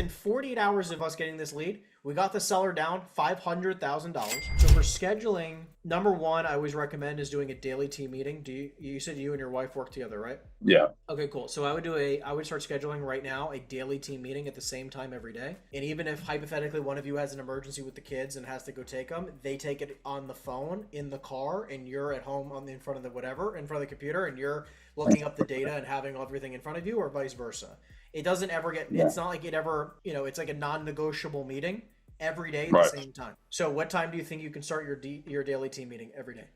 within 48 hours of us getting this lead, we got the seller down $500,000. So for scheduling, number one, I always recommend is doing a daily team meeting. You said you and your wife work together, right? Yeah. Okay, cool. So I would start scheduling right now a daily team meeting at the same time every day. And even if hypothetically one of you has an emergency with the kids and has to go take them, they take it on the phone in the car, and you're at home in front of the whatever, in front of the computer, and you're looking up the data and having everything in front of you, or vice versa. It doesn't ever get, it's not like it ever, it's like a non-negotiable meeting every day at the same time. So what time do you think you can start your daily team meeting every day?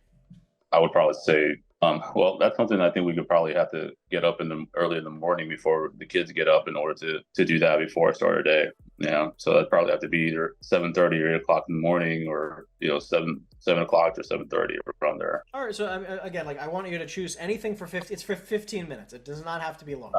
I would probably say, well, that's something I think we could probably have to get up early in the morning before the kids get up in order to do that before I start our day. Yeah. So that'd probably have to be either 7:30 or 8 o'clock in the morning, or, 7 o'clock or 7:30 around there. All right. So again, like I want you to choose anything for 50. It's for 15 minutes. It does not have to be long.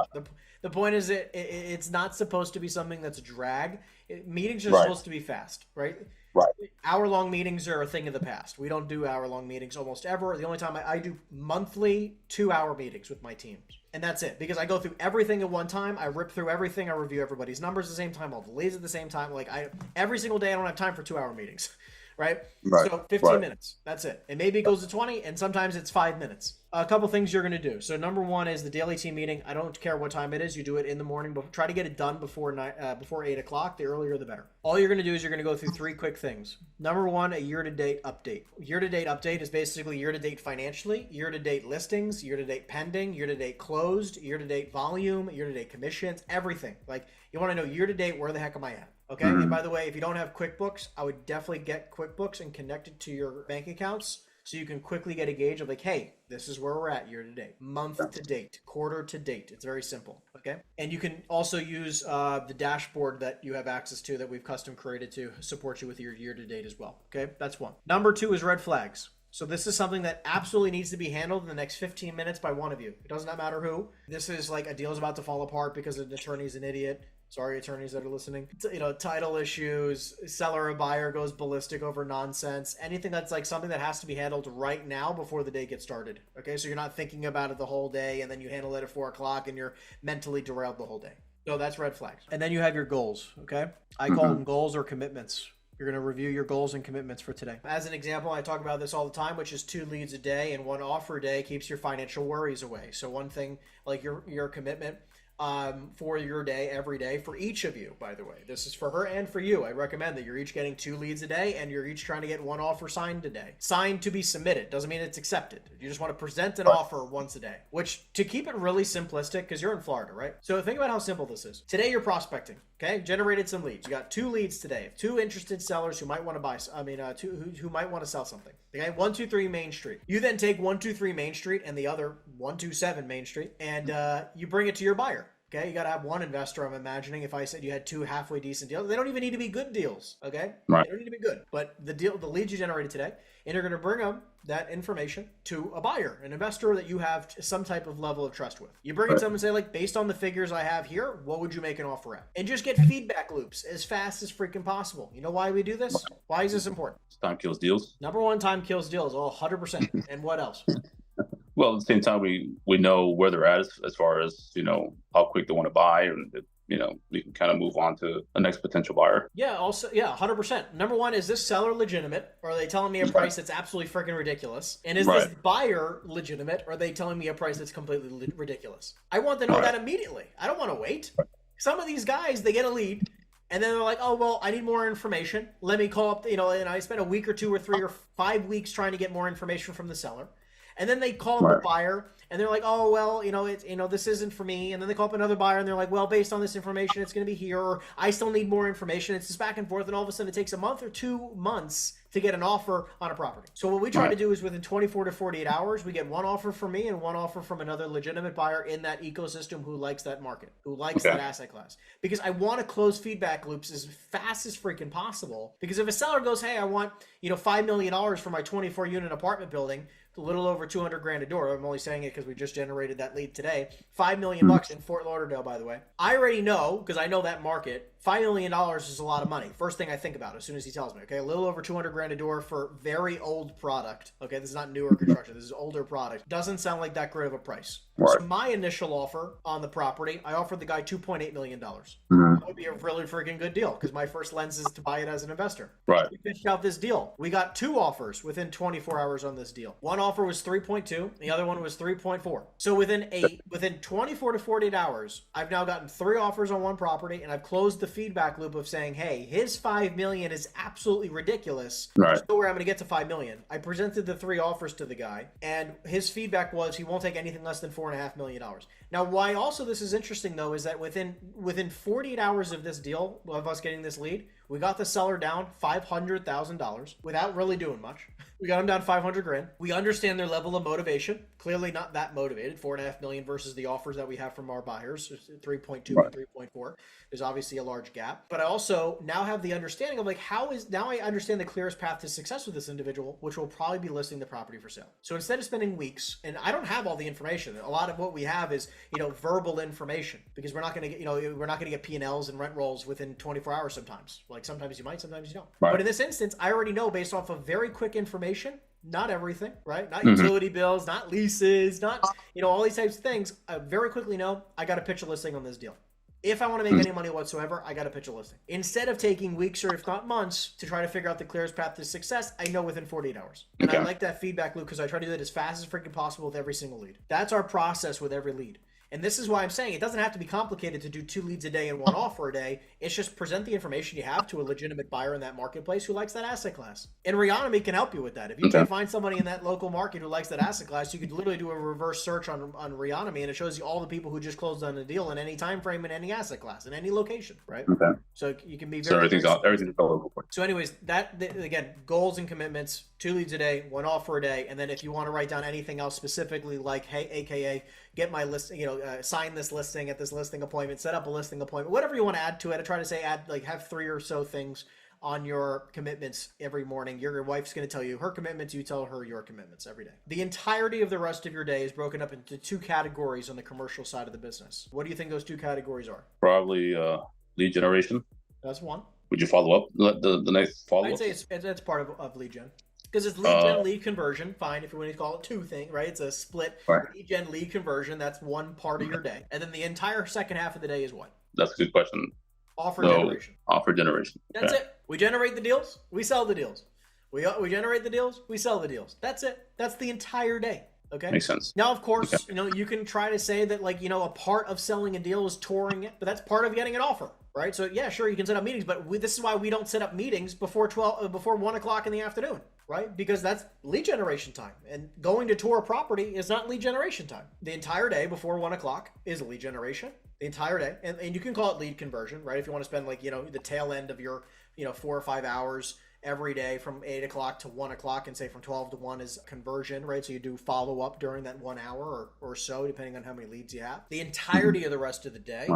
The point is it's not supposed to be something that's a drag. Meetings are supposed to be fast, right? Right. Hour-long meetings are a thing of the past. We don't do hour-long meetings almost ever. The only time I do monthly 2-hour meetings with my teams. And that's it. Because I go through everything at one time. I rip through everything. I review everybody's numbers at the same time. All the leads at the same time. Like every single day I don't have time for 2-hour meetings. Right? So 15 minutes. That's it. And maybe it goes to 20, and sometimes it's 5 minutes. A couple things you're going to do. So number one is the daily team meeting. I don't care what time it is. You do it in the morning, but try to get it done before 8 o'clock. The earlier, the better. All you're going to do is you're going to go through 3 quick things. Number one, a year-to-date update. Year-to-date update is basically year-to-date financially, year-to-date listings, year-to-date pending, year-to-date closed, year-to-date volume, year-to-date commissions, everything. Like you want to know year-to-date, where the heck am I at? Okay. And by the way, if you don't have QuickBooks, I would definitely get QuickBooks and connect it to your bank accounts so you can quickly get a gauge of like, hey, this is where we're at year to date, month to date, quarter to date. It's very simple. Okay. And you can also use the dashboard that you have access to that we've custom created to support you with your year to date as well. Okay. That's one. Number two is red flags. So this is something that absolutely needs to be handled in the next 15 minutes by one of you. It does not matter who. This is like a deal is about to fall apart because an attorney's an idiot. Sorry, attorneys that are listening. Title issues, seller or buyer goes ballistic over nonsense. Anything that's like something that has to be handled right now before the day gets started. Okay, so you're not thinking about it the whole day and then you handle it at 4 o'clock and you're mentally derailed the whole day. So that's red flags. And then you have your goals, okay? I call them goals or commitments. You're going to review your goals and commitments for today. As an example, I talk about this all the time, which is 2 leads a day and 1 offer a day keeps your financial worries away. So one thing, like your commitment for your day every day for each of you, by the way, this is for her and for you. I recommend that you're each getting 2 leads a day and you're each trying to get 1 offer signed today. Signed to be submitted doesn't mean it's accepted. You just want to present an offer once a day, which to keep it really simplistic, because you're in Florida, right? So think about how simple this is. Today you're prospecting. Okay, generated some leads. You got 2 leads today. 2 interested sellers who might want to buy. Who might want to sell something. Okay, 123 Main Street. You then take 123 Main Street and the other 127 Main Street, and you bring it to your buyer. Okay, you got to have 1 investor. I'm imagining if I said you had 2 halfway decent deals, they don't even need to be good deals. Okay, They don't need to be good, but the leads you generated today, and you're going to bring them that information to a buyer, an investor that you have some type of level of trust with. You bring it to them and say, like, based on the figures I have here, what would you make an offer at? And just get feedback loops as fast as freaking possible. You know why we do this? Why is this important? Time kills deals. Number one, time kills deals. Oh, 100%. And what else? Well, at the same time, we know where they're at as far as, how quick they want to buy, and we can kind of move on to the next potential buyer. Yeah, 100%. Number one, is this seller legitimate? Or are they telling me a price that's absolutely freaking ridiculous? And is this buyer legitimate? Or are they telling me a price that's completely ridiculous? I want to know that immediately. I don't want to wait. Some of these guys, they get a lead, and then they're like, oh, well, I need more information. Let me call up, and I spent a week or 2 or 3 or 5 weeks trying to get more information from the seller. And then they call up the buyer and they're like, oh, well, this isn't for me. And then they call up another buyer and they're like, well, based on this information, it's going to be here, or I still need more information. It's just back and forth. And all of a sudden it takes a month or 2 months to get an offer on a property. So what we try to do is within 24 to 48 hours, we get 1 offer from me and 1 offer from another legitimate buyer in that ecosystem who likes that market, who likes that asset class. Because I want to close feedback loops as fast as freaking possible. Because if a seller goes, hey, I want, $5 million for my 24 unit apartment building, a little over 200 grand a door. I'm only saying it because we just generated that lead today. $5 million in Fort Lauderdale, by the way. I already know, because I know that market, $5 million is a lot of money. First thing I think about as soon as he tells me, okay, a little over 200 grand grand a door for very old product. Okay, this is not newer construction. This is older product. Doesn't sound like that great of a price. Right. So my initial offer on the property, I offered the guy $2.8 million. Mhm. That would be a really freaking good deal because my first lens is to buy it as an investor. Right. We pitched out this deal. We got 2 offers within 24 hours on this deal. One offer was 3.2, the other one was 3.4. So within 24 to 48 hours, I've now gotten 3 offers on one property, and I've closed the feedback loop of saying, hey, his $5 million is absolutely ridiculous. Right. There's no way I'm going to get to $5 million. I presented the 3 offers to the guy, and his feedback was he won't take anything less than $4.5 million. Now, why also this is interesting, though, is that within 48 hours of this deal, of us getting this lead, we got the seller down $500,000 without really doing much. We got them down 500 grand. We understand their level of motivation. Clearly not that motivated. 4.5 million versus the offers that we have from our buyers, 3.2 and 3.4. There's obviously a large gap. But I also now have the understanding of like, now I understand the clearest path to success with this individual, which will probably be listing the property for sale. So instead of spending weeks, and I don't have all the information, a lot of what we have is, verbal information, because we're not going to get, we're not going to get P&Ls and rent rolls within 24 hours sometimes. Like sometimes you might, sometimes you don't. Right. But in this instance, I already know based off of very quick information, not everything, right? Not utility bills, not leases, not, all these types of things. I very quickly know I got to pitch a listing on this deal. If I want to make any money whatsoever, I got to pitch a listing. Instead of taking weeks or if not months to try to figure out the clearest path to success, I know within 48 hours. And I like that feedback loop because I try to do that as fast as freaking possible with every single lead. That's our process with every lead. And this is why I'm saying it doesn't have to be complicated to do 2 leads a day and 1 offer a day. It's just present the information you have to a legitimate buyer in that marketplace who likes that asset class. And Reonomy can help you with that. If you can find somebody in that local market who likes that asset class, you could literally do a reverse search on Reonomy, and it shows you all the people who just closed on a deal in any time frame, in any asset class, in any location, right? Okay. So you can be very. So everything's all over. So anyways, again, goals and commitments: 2 leads a day, 1 offer a day, and then if you want to write down anything else specifically, like hey, AKA get my list, sign this listing at this listing appointment, set up a listing appointment, whatever you want to add to it. I try to say have 3 or so things on your commitments every morning. Your wife's going to tell you her commitments, you tell her your commitments every day. The entirety of the rest of your day is broken up into 2 categories on the commercial side of the business. What do you think those 2 categories are? Probably lead generation. That's one. Would you follow up the next follow-up? I'd say it's part of lead gen. Because it's lead gen, lead conversion, fine, if you want to call it 2 things, right? It's a split lead gen, lead conversion. That's one part of your day. And then the entire second half of the day is what? That's a good question. Offer generation. Offer generation. That's it. We generate the deals, we sell the deals. We generate the deals, we sell the deals. That's it. That's the entire day. Okay. Makes sense. Now, of course, you can try to say that a part of selling a deal is touring it, but that's part of getting an offer, right? So yeah, sure, you can set up meetings, but this is why we don't set up meetings before 1 o'clock in the afternoon, right? Because that's lead generation time, and going to tour a property is not lead generation time. The entire day before 1 o'clock is lead generation. The entire day, and you can call it lead conversion, right? If you want to spend the tail end of your 4 or 5 hours every day from 8 o'clock to 1 o'clock, and say from 12 to 1 is conversion, right? So you do follow up during that 1 hour or so, depending on how many leads you have. The entirety of the rest of the day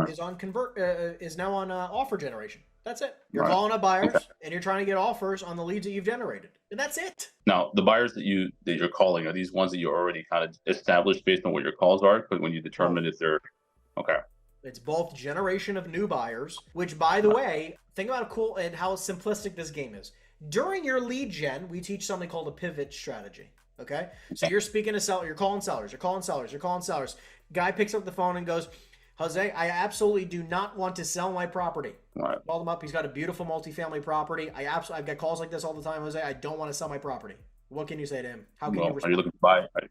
is now on offer generation. That's it. You're calling up buyers and you're trying to get offers on the leads that you've generated, and that's it. Now, the buyers that you're calling, are these ones that you already kind of established based on what your calls are? But when you determine if they're It's both generation of new buyers, which, by the way, think about how cool and how simplistic this game is. During your lead gen, we teach something called a pivot strategy. Okay? So you're speaking to sellers, you're calling sellers. Guy picks up the phone and goes, Jose, I absolutely do not want to sell my property. Right. Call him up. He's got a beautiful multifamily property. I've got calls like this all the time, Jose. I don't want to sell my property. What can you say to him? How can you respond?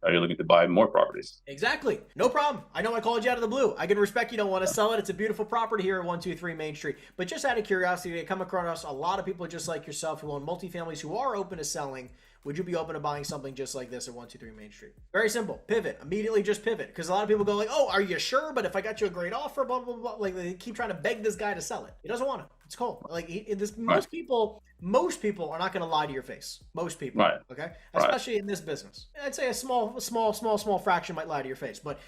Are you looking to buy more properties? Exactly. No problem. I know I called you out of the blue. I can respect you don't want to sell it. It's a beautiful property here at 123 Main Street. But just out of curiosity, I come across a lot of people just like yourself who own multifamilies who are open to selling. Would you be open to buying something just like this at 123 Main Street? Very simple. Pivot. Immediately just pivot. Because a lot of people go like, oh, are you sure? But if I got you a great offer, blah, blah, blah. Like, they keep trying to beg this guy to sell it. He doesn't want it. It's cool. Like, most people are not going to lie to your face. Most people. Right. Okay? Especially in this business. I'd say a small fraction might lie to your face. But,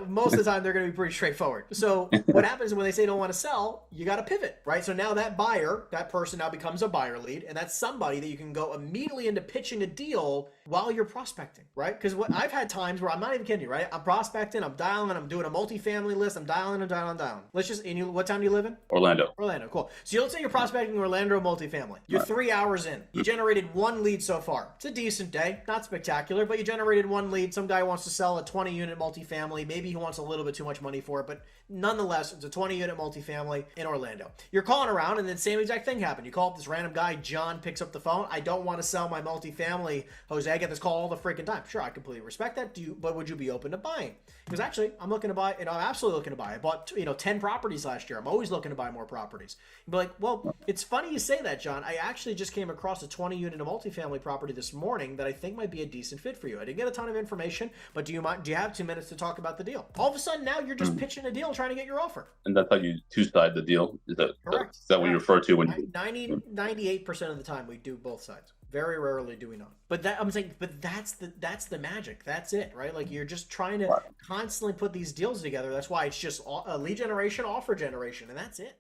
most of the time they're going to be pretty straightforward. So what happens when they say don't want to sell, you got to pivot, right? So now that person now becomes a buyer lead. And that's somebody that you can go immediately into pitching pitching a deal while you're prospecting, right? Because what I've had times where I'm not even kidding you, right? I'm prospecting, I'm dialing, I'm doing a multifamily list, I'm dialing and dialing. Let's just, and you, what town do you live in? Orlando. Orlando, cool. So let's say you're prospecting Orlando multifamily. You're 3 hours in. You generated 1 lead so far. It's a decent day, not spectacular, but you generated 1 lead. Some guy wants to sell a 20-unit multifamily. Maybe he wants a little bit too much money for it, but nonetheless, it's a 20-unit multifamily in Orlando. You're calling around, and then same exact thing happened. You call up this random guy, John picks up the phone. I don't want to sell my multifamily. Jose, I get this call all the freaking time. Sure, I completely respect that. But would you be open to buying? Because actually, I'm looking to buy, I'm absolutely looking to buy. I bought, 10 properties last year. I'm always looking to buy more properties. You'd be like, well, it's funny you say that, John. I actually just came across a 20-unit multifamily property this morning that I think might be a decent fit for you. I didn't get a ton of information, but do you have 2 minutes to talk about the deal? All of a sudden, now you're just pitching a deal, trying to get your offer. And that's how you two-side the deal? Correct. Is that what you refer to when you... 98% of the time, we do both sides. Very rarely do we not. But I'm saying, that's the magic. That's it, right? Like, you're just trying to constantly put these deals together. That's why it's just a lead generation, offer generation, and that's it.